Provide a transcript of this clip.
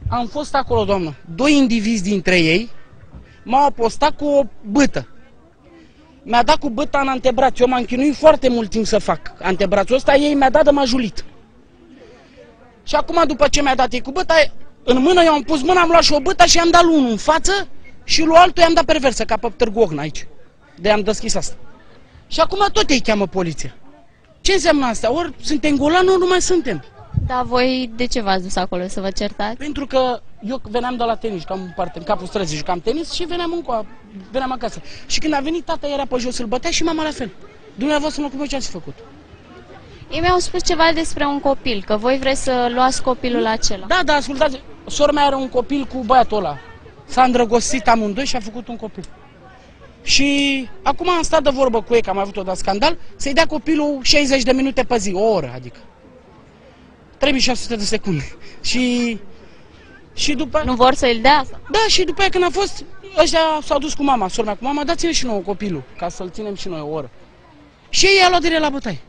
Am fost acolo, doamnă. Doi indivizi dintre ei m-au apostat cu o bâtă. Mi-a dat cu bâta în antebraț. Eu m-am chinuit foarte mult timp să fac antebrațul ăsta, ei mi-a dat de majulit. Și acum, după ce mi-a dat ei cu bâta, în mână eu am pus mâna, am luat și o bâta și i-am dat lui unul în față și lui altul i-am dat perversă, ca pe Târgu Ocna aici. De-am deschis asta. Și acum tot ei cheamă poliția. Ce înseamnă asta? Ori suntem golani, ori nu mai suntem. Dar voi de ce v-ați dus acolo, să vă certați? Pentru că eu veneam de la tenis, jucam în parte, în capul străzii, jucam tenis și veneam acasă. Și când a venit tata, era pe jos, îl bătea și mama la fel. Dumneavoastră, mă, cum ce ați făcut? Ei mi-au spus ceva despre un copil, că voi vreți să luați copilul acela. Da, ascultați, sora mea are un copil cu băiatul ăla. S-a îndrăgostit amândoi și a făcut un copil. Și acum am stat de vorbă cu ei, că am avut o scandal, să-i dea copilul 60 de minute pe zi, o oră, adică. 3600 de secunde. Și după... Nu vor să îl dea? Da, și după aia când a fost, ăștia s-au dus cu mama, sora mea cu mama, dați-ne și nouă copilul, ca să-l ținem și noi o oră. Și ei i-a luat direct la bătaie.